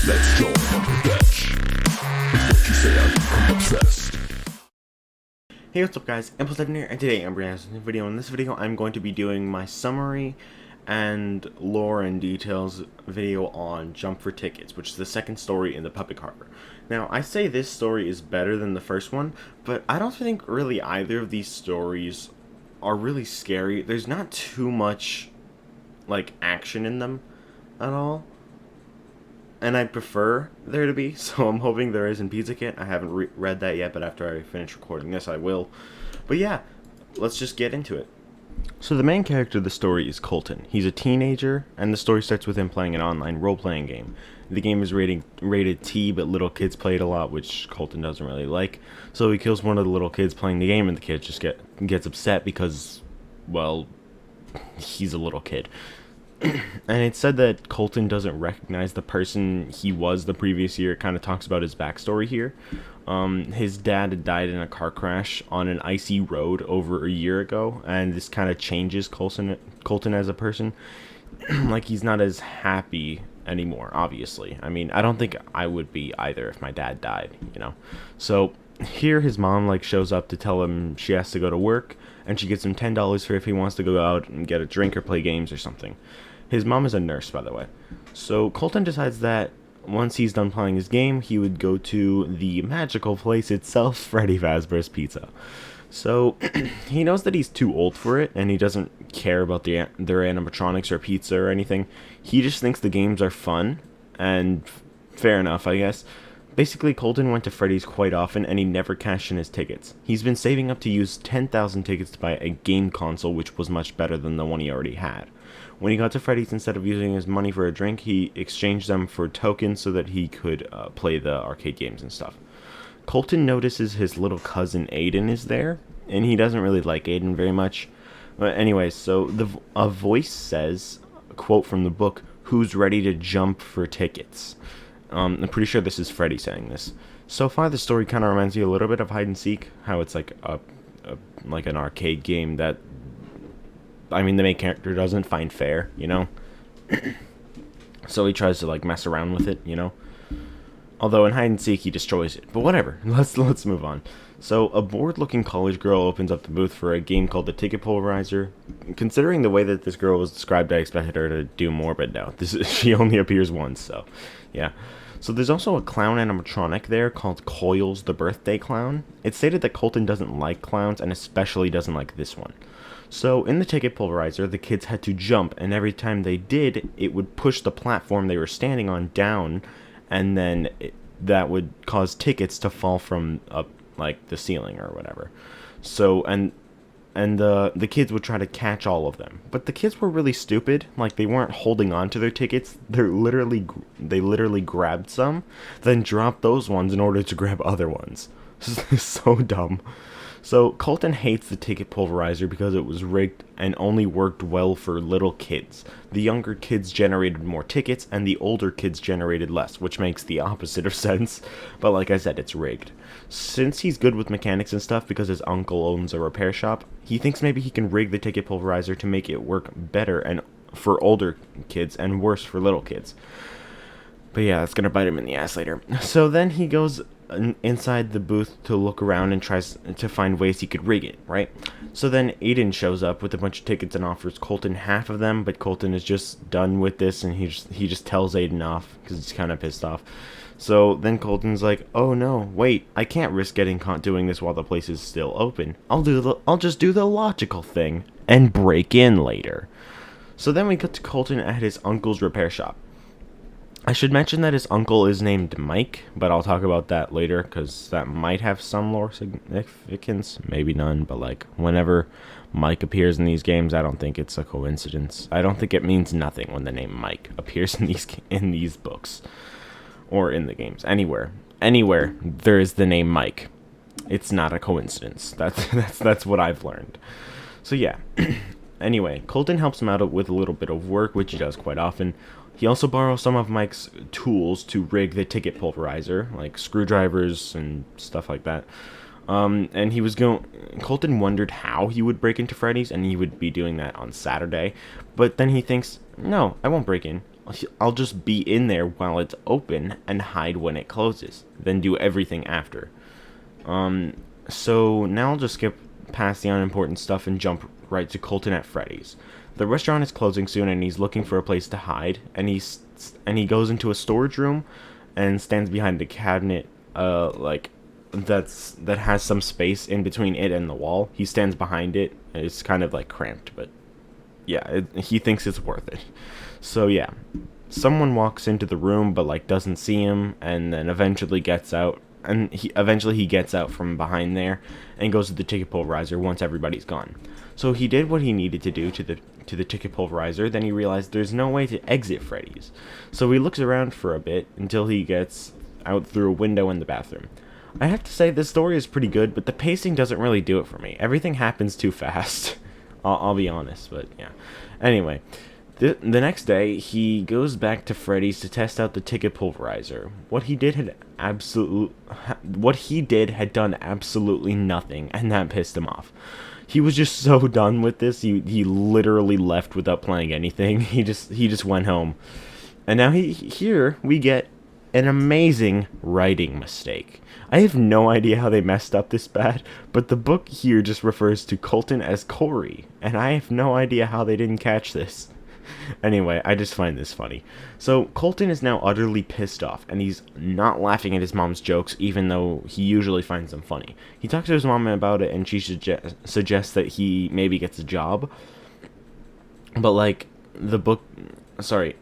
Let's go on the bench. What you say, I'm obsessed. Hey, what's up guys, Impulse7 here, and today I'm bringing out a new video. In this video I'm going to be doing my summary and lore and details video on Jump for Tickets, which is the second story in the Puppet Harbor. Now, I say this story is better than the first one, but I don't think really either of these stories are really scary. There's not too much, like, action in them at all. And I prefer there to be, so I'm hoping there is in Pizza Kit. I haven't read that yet, but after I finish recording this, I will. But yeah, let's just get into it. So the main character of the story is Colton. He's a teenager, and the story starts with him playing an online role-playing game. The game is rated T, but little kids play it a lot, which Colton doesn't really like. So he kills one of the little kids playing the game, and the kid just gets upset because, well, he's a little kid. And it's said that Colton doesn't recognize the person he was the previous year. It kind of talks about his backstory here. His dad had died in a car crash on an icy road over a year ago, and this kind of changes Colton as a person. Like, he's not as happy anymore, obviously. I mean, I don't think I would be either if my dad died, you know? So here his mom, like, shows up to tell him she has to go to work, and she gives him $10 for if he wants to go out and get a drink or play games or something. His mom is a nurse, by the way. So Colton decides that once he's done playing his game, he would go to the magical place itself, Freddy Fazbear's Pizza. So he knows that he's too old for it, and he doesn't care about their animatronics or pizza or anything. He just thinks the games are fun, and fair enough, I guess. Basically, Colton went to Freddy's quite often, and he never cashed in his tickets. He's been saving up to use 10,000 tickets to buy a game console, which was much better than the one he already had. When he got to Freddy's, instead of using his money for a drink, he exchanged them for tokens so that he could play the arcade games and stuff. Colton notices his little cousin Aiden is there, and he doesn't really like Aiden very much. But anyways, so a voice says, a quote from the book, "Who's ready to jump for tickets?" I'm pretty sure this is Freddy saying this. So far, the story kind of reminds me a little bit of hide and seek, how it's like like an arcade game that, I mean, the main character doesn't find fair, you know? So he tries to, like, mess around with it, you know? Although in hide and seek, he destroys it. But whatever, let's move on. So a bored-looking college girl opens up the booth for a game called the Ticket Pulverizer. Considering the way that this girl was described, I expected her to do more, but no. She only appears once, so yeah. So there's also a clown animatronic there called Coils the Birthday Clown. It's stated that Colton doesn't like clowns, and especially doesn't like this one. So in the Ticket Pulverizer, the kids had to jump, and every time they did, it would push the platform they were standing on down, and then that would cause tickets to fall from up, like, the ceiling or whatever. So, and the kids would try to catch all of them. But the kids were really stupid. Like, they weren't holding on to their tickets. They literally grabbed some, then dropped those ones in order to grab other ones. This is so dumb. So Colton hates the Ticket Pulverizer because it was rigged and only worked well for little kids. The younger kids generated more tickets, and the older kids generated less, which makes the opposite of sense. But like I said, it's rigged. Since he's good with mechanics and stuff because his uncle owns a repair shop, he thinks maybe he can rig the Ticket Pulverizer to make it work better and for older kids and worse for little kids. But yeah, that's gonna bite him in the ass later. So then he goes inside the booth to look around and tries to find ways he could rig it, right? So then Aiden shows up with a bunch of tickets and offers Colton half of them, but Colton is just done with this, and he just tells Aiden off because he's kind of pissed off. So then Colton's like, "Oh no, wait, I can't risk getting caught doing this while the place is still open. I'll just do the logical thing and break in later." So then we cut to Colton at his uncle's repair shop. I should mention that his uncle is named Mike, but I'll talk about that later, because that might have some lore significance. Maybe none, but, like, whenever Mike appears in these games, I don't think it's a coincidence. I don't think it means nothing when the name Mike appears in these books. Or in the games. Anywhere there is the name Mike, it's not a coincidence. That's what I've learned. So yeah. Anyway, Colton helps him out with a little bit of work, which he does quite often. He also borrows some of Mike's tools to rig the Ticket Pulverizer, like screwdrivers and stuff like that. And Colton wondered how he would break into Freddy's, and he would be doing that on Saturday. But then he thinks, no, I won't break in. I'll just be in there while it's open and hide when it closes, then do everything after. So now I'll just skip past the unimportant stuff and jump right to Colton at Freddy's. The restaurant is closing soon, and he's looking for a place to hide. And he goes into a storage room, and stands behind a cabinet, that has some space in between it and the wall. He stands behind it. And it's kind of like cramped, but yeah, he thinks it's worth it. So yeah, someone walks into the room, but like doesn't see him, and then eventually gets out. And he gets out from behind there and goes to the ticket pulverizer once everybody's gone. So he did what he needed to do to the ticket pulverizer. Then he realized there's no way to exit Freddy's. So he looks around for a bit until he gets out through a window in the bathroom. I have to say this story is pretty good, but the pacing doesn't really do it for me. Everything happens too fast. I'll be honest, but yeah. Anyway, the next day, he goes back to Freddy's to test out the ticket pulverizer. What he did had done absolutely nothing, and that pissed him off. He was just so done with this. He literally left without playing anything. He just went home. And now here we get an amazing writing mistake. I have no idea how they messed up this bad, but the book here just refers to Colton as Corey, and I have no idea how they didn't catch this. Anyway, I just find this funny. So, Colton is now utterly pissed off, and he's not laughing at his mom's jokes, even though he usually finds them funny. He talks to his mom about it, and she suggests that he maybe gets a job. But, like, the book... Sorry,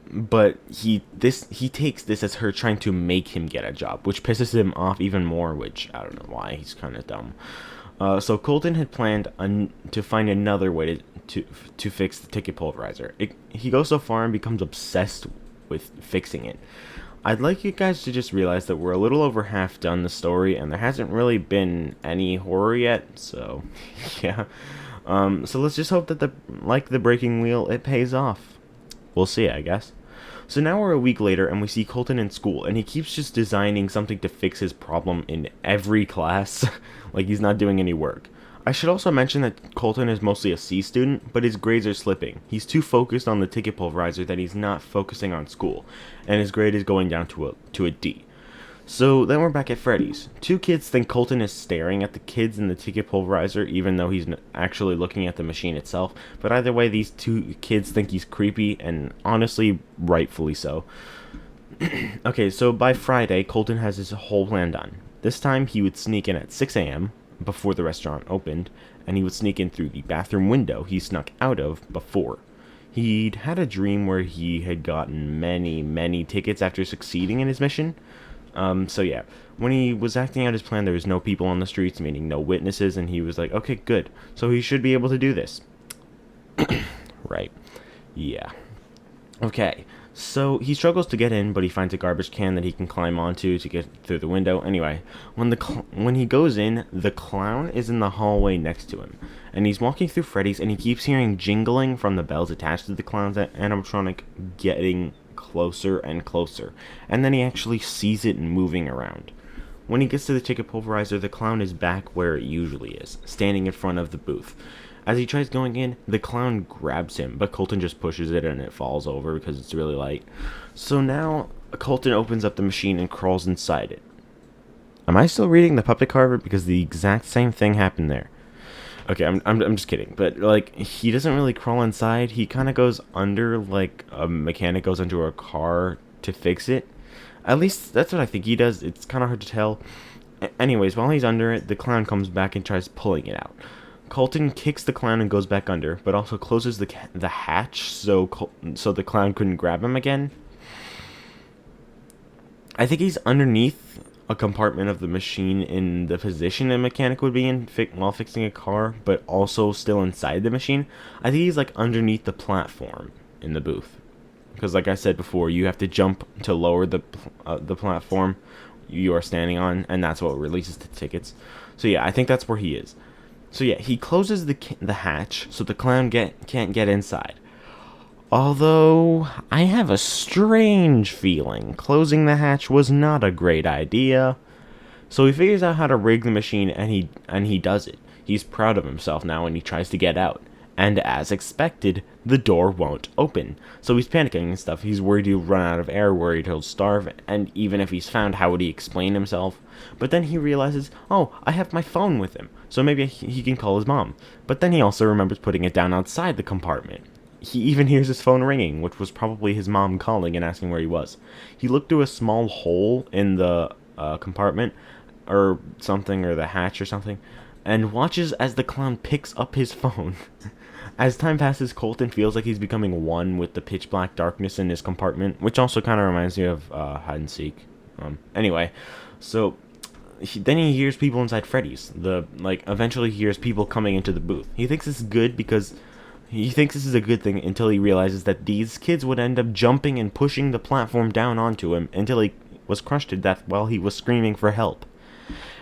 but he takes this as her trying to make him get a job, which pisses him off even more, which, I don't know why, he's kind of dumb. So Colton had planned to find another way to fix the ticket pulverizer. He goes so far and becomes obsessed with fixing it. I'd like you guys to just realize that we're a little over half done the story, and there hasn't really been any horror yet, so yeah. So let's just hope that the breaking wheel, it pays off. We'll see, I guess. So now we're a week later, and we see Colton in school, and he keeps just designing something to fix his problem in every class, like he's not doing any work. I should also mention that Colton is mostly a C student, but his grades are slipping. He's too focused on the ticket pulverizer that he's not focusing on school, and his grade is going down to a D. So then we're back at Freddy's. Two kids think Colton is staring at the kids in the ticket pulverizer, even though he's actually looking at the machine itself. But either way, these two kids think he's creepy, and honestly, rightfully so. Okay, so by Friday, Colton has his whole plan done. This time, he would sneak in at 6 a.m., before the restaurant opened, and he would sneak in through the bathroom window he snuck out of before. He'd had a dream where he had gotten many tickets after succeeding in his mission. So yeah, when he was acting out his plan, there was no people on the streets, meaning no witnesses, and he was like, okay, good, so he should be able to do this. Right. Yeah. Okay, so he struggles to get in, but he finds a garbage can that he can climb onto to get through the window. Anyway, when he goes in, the clown is in the hallway next to him, and he's walking through Freddy's, and he keeps hearing jingling from the bells attached to the clown's animatronic getting closer and closer, and then he actually sees it moving around. When he gets to the ticket pulverizer, the clown is back where it usually is, standing in front of the booth. As he tries going in, the clown grabs him, but Colton just pushes it and it falls over because it's really light. So now, Colton opens up the machine and crawls inside it. Am I still reading the puppet carver? Because the exact same thing happened there. Okay, I'm just kidding, but like, he doesn't really crawl inside. He kind of goes under, like a mechanic goes under a car to fix it. At least that's what I think he does. It's kind of hard to tell. Anyways, while he's under it, the clown comes back and tries pulling it out. Colton kicks the clown and goes back under, but also closes the hatch so the clown couldn't grab him again. I think he's underneath a compartment of the machine in the position a mechanic would be in while fixing a car, but also still inside the machine. I think he's like underneath the platform in the booth, because like I said before, you have to jump to lower the platform you are standing on, and that's what releases the tickets. So yeah, I think that's where he is. So yeah, he closes the hatch so the clown can't get inside. Although, I have a strange feeling closing the hatch was not a great idea. So he figures out how to rig the machine, and he does it. He's proud of himself now, and he tries to get out. And as expected, the door won't open. So he's panicking and stuff. He's worried he'll run out of air, worried he'll starve, and even if he's found, how would he explain himself? But then he realizes, oh, I have my phone with him, so maybe he can call his mom. But then he also remembers putting it down outside the compartment. He even hears his phone ringing, which was probably his mom calling and asking where he was. He looked through a small hole in the compartment, or something, or the hatch or something, and watches as the clown picks up his phone. As time passes, Colton feels like he's becoming one with the pitch black darkness in his compartment, which also kind of reminds me of hide and seek. Anyway, so then he hears people inside Freddy's. Eventually he hears people coming into the booth. He thinks this is good because he thinks this is a good thing until he realizes that these kids would end up jumping and pushing the platform down onto him until he was crushed to death while he was screaming for help.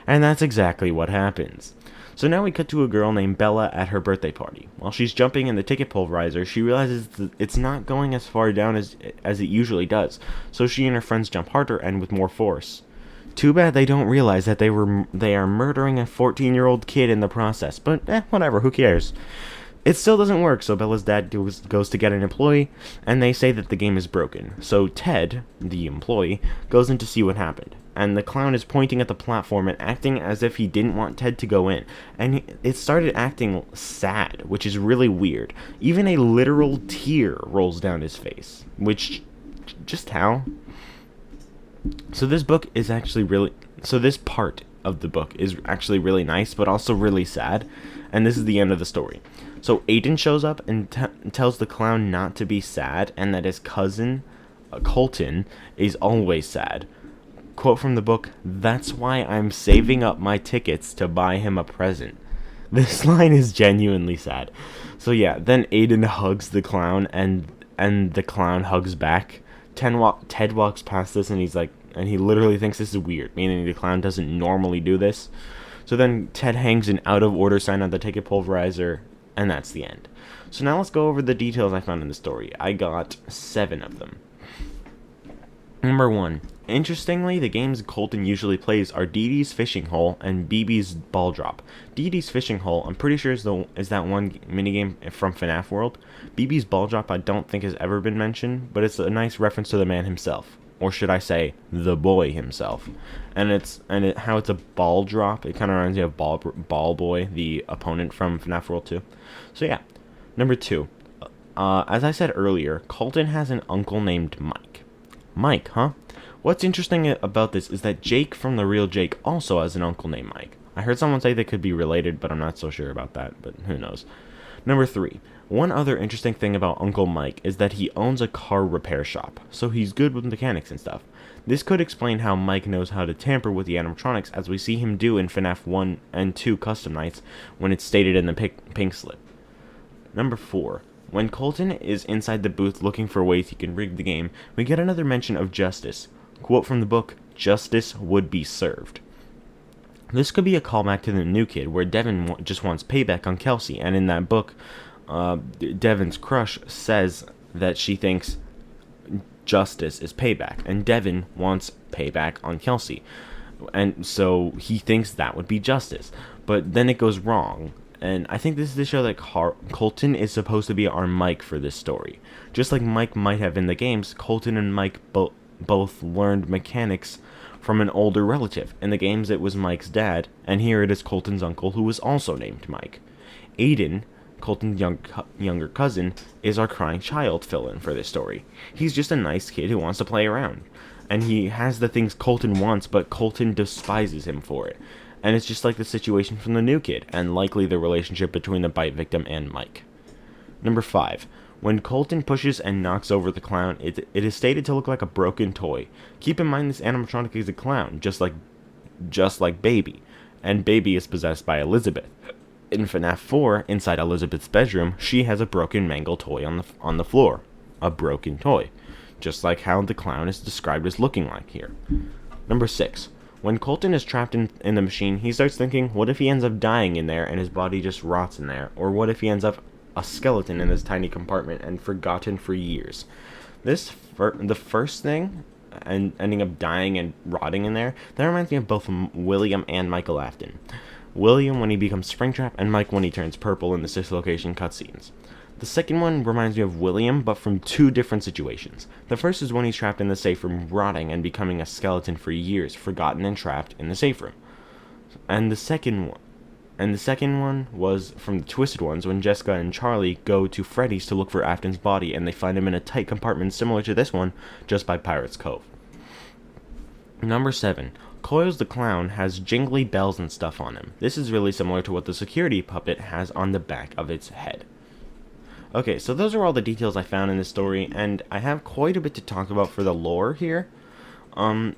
And that's exactly what happens. So now we cut to a girl named Bella at her birthday party. While she's jumping in the ticket pulverizer, she realizes that it's not going as far down as it usually does, so she and her friends jump harder and with more force. Too bad they don't realize that they are murdering a 14-year-old kid in the process, but whatever, who cares? It still doesn't work, so Bella's dad goes to get an employee, and they say that the game is broken. So Ted, the employee, goes in to see what happened. And the clown is pointing at the platform and acting as if he didn't want Ted to go in. And it started acting sad, which is really weird. Even a literal tear rolls down his face. Which, just how? So this part of the book is actually really nice, but also really sad. And this is the end of the story. So Aiden shows up and tells the clown not to be sad, and that his cousin, Colton, is always sad. Quote from the book, "That's why I'm saving up my tickets to buy him a present." This line is genuinely sad. So yeah, then Aiden hugs the clown, and the clown hugs back. Ted walks past this, and he literally thinks this is weird, meaning the clown doesn't normally do this. So then Ted hangs an out of order sign on the ticket pulverizer, and that's the end. So now let's go over the details I found in the story. I got 7 of them. Number 1. Interestingly, the games Colton usually plays are Dee Dee's Fishing Hole and BB's Ball Drop. Dee Dee's Fishing Hole, I'm pretty sure is that one minigame from FNAF World. BB's Ball Drop I don't think has ever been mentioned, but it's a nice reference to the man himself. Or should I say, the boy himself. How it's a ball drop, it kind of reminds me of Ball Boy, the opponent from FNAF World 2. So yeah. Number 2. As I said earlier, Colton has an uncle named Mike. Mike, huh? What's interesting about this is that Jake from The Real Jake also has an uncle named Mike. I heard someone say they could be related, but I'm not so sure about that, but who knows. Number 3. One other interesting thing about Uncle Mike is that he owns a car repair shop, so he's good with mechanics and stuff. This could explain how Mike knows how to tamper with the animatronics, as we see him do in FNAF 1 and 2 custom nights when it's stated in the pink slip. Number 4. When Colton is inside the booth looking for ways he can rig the game, we get another mention of justice. Quote from the book, "Justice would be served." This could be a callback to the new kid, where Devin just wants payback on Kelsey, and in that book, Devin's crush says that she thinks justice is payback, and Devin wants payback on Kelsey. And so he thinks that would be justice. But then it goes wrong. And I think this is to show that Colton is supposed to be our Mike for this story. Just like Mike might have in the games, Colton and Mike both learned mechanics from an older relative. In the games it was Mike's dad, and here it is Colton's uncle, who was also named Mike. Aiden, Colton's younger cousin, is our crying child fill-in for this story. He's just a nice kid who wants to play around. And he has the things Colton wants, but Colton despises him for it. And it's just like the situation from the new kid, and likely the relationship between the bite victim and Mike. Number 5. When Colton pushes and knocks over the clown, it is stated to look like a broken toy. Keep in mind this animatronic is a clown, just like Baby. And Baby is possessed by Elizabeth. In FNAF 4, inside Elizabeth's bedroom, she has a broken mangled toy on the floor. A broken toy. Just like how the clown is described as looking like here. Number 6. When Colton is trapped in the machine, he starts thinking, what if he ends up dying in there and his body just rots in there? Or what if he ends up a skeleton in this tiny compartment and forgotten for years? The first thing, and ending up dying and rotting in there, that reminds me of both William and Michael Afton. William when he becomes Springtrap, and Mike when he turns purple in the 6 location cutscenes. The second one reminds me of William, but from 2 different situations. The first is when he's trapped in the safe room, rotting and becoming a skeleton for years, forgotten and trapped in the safe room. And the second one was from the Twisted Ones, when Jessica and Charlie go to Freddy's to look for Afton's body, and they find him in a tight compartment similar to this one, just by Pirates Cove. Number 7. Coils the Clown has jingly bells and stuff on him. This is really similar to what the security puppet has on the back of its head. Okay, so those are all the details I found in this story, and I have quite a bit to talk about for the lore here. So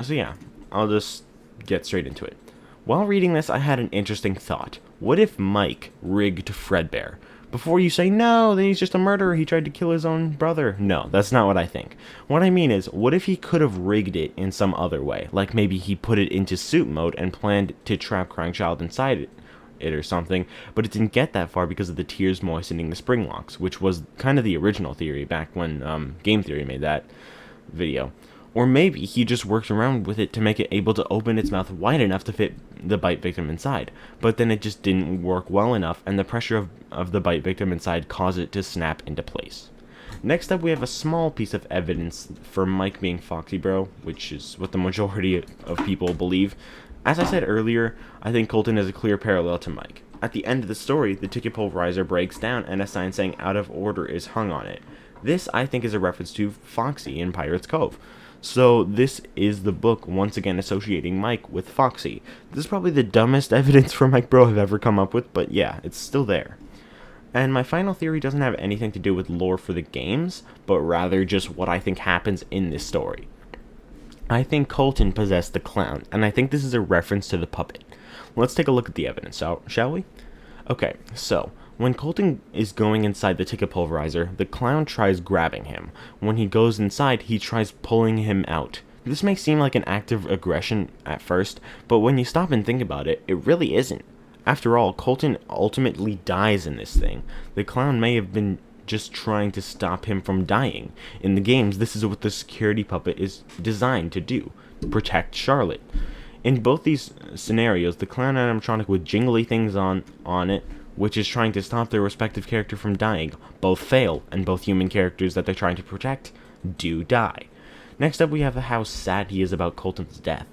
yeah, I'll just get straight into it. While reading this, I had an interesting thought. What if Mike rigged Fredbear? Before you say, no, then he's just a murderer, he tried to kill his own brother. No, that's not what I think. What I mean is, what if he could have rigged it in some other way? Like maybe he put it into suit mode and planned to trap Crying Child inside it or something, but it didn't get that far because of the tears moistening the spring locks, which was kind of the original theory back when Game Theory made that video. Or maybe he just worked around with it to make it able to open its mouth wide enough to fit the bite victim inside, but then it just didn't work well enough, and the pressure of the bite victim inside caused it to snap into place. Next up, we have a small piece of evidence for Mike being Foxy Bro, which is what the majority of people believe. As I said earlier, I think Colton is a clear parallel to Mike. At the end of the story, the ticket pulverizer breaks down and a sign saying out of order is hung on it. This, I think, is a reference to Foxy in Pirates Cove. So this is the book once again associating Mike with Foxy. This is probably the dumbest evidence for Mike Bro I've ever come up with, but yeah, it's still there. And my final theory doesn't have anything to do with lore for the games, but rather just what I think happens in this story. I think Colton possessed the clown, and I think this is a reference to the puppet. Let's take a look at the evidence, shall we? Okay, so when Colton is going inside the ticket pulverizer, the clown tries grabbing him. When he goes inside, he tries pulling him out. This may seem like an act of aggression at first, but when you stop and think about it, it really isn't. After all, Colton ultimately dies in this thing. The clown may have been just trying to stop him from dying. In the games, this is what the security puppet is designed to do, protect Charlotte. In both these scenarios, the clown animatronic with jingly things on it, which is trying to stop their respective character from dying, both fail, and both human characters that they're trying to protect do die. Next up, we have how sad he is about Colton's death.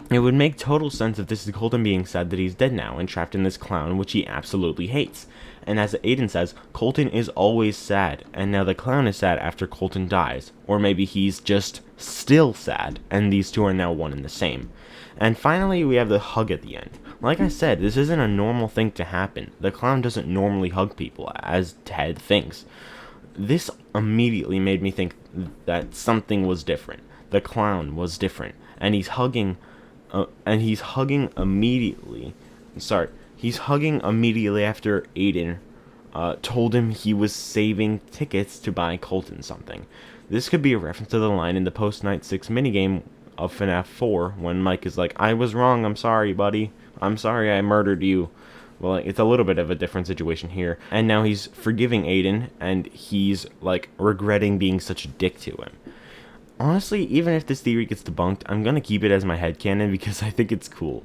It would make total sense if this is Colton being sad that he's dead now and trapped in this clown, which he absolutely hates. And as Aiden says, Colton is always sad, and now the clown is sad after Colton dies. Or maybe he's just still sad, and these two are now one and the same. And finally, we have the hug at the end. Like I said, this isn't a normal thing to happen. The clown doesn't normally hug people, as Ted thinks. This immediately made me think that something was different. The clown was different, and he's hugging immediately. He's hugging immediately after Aiden told him he was saving tickets to buy Colton something. This could be a reference to the line in the post-Night 6 minigame of FNAF 4 when Mike is like, I was wrong, I'm sorry, buddy. I'm sorry I murdered you. Well, it's a little bit of a different situation here. And now he's forgiving Aiden, and he's, regretting being such a dick to him. Honestly, even if this theory gets debunked, I'm gonna keep it as my headcanon because I think it's cool.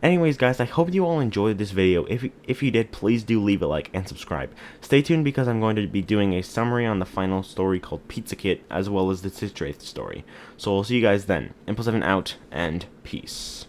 Anyways, guys, I hope you all enjoyed this video. If you did, please do leave a like and subscribe. Stay tuned because I'm going to be doing a summary on the final story called Pizza Kit, as well as the Citraith story. So I'll see you guys then. Impulse7 out, and peace.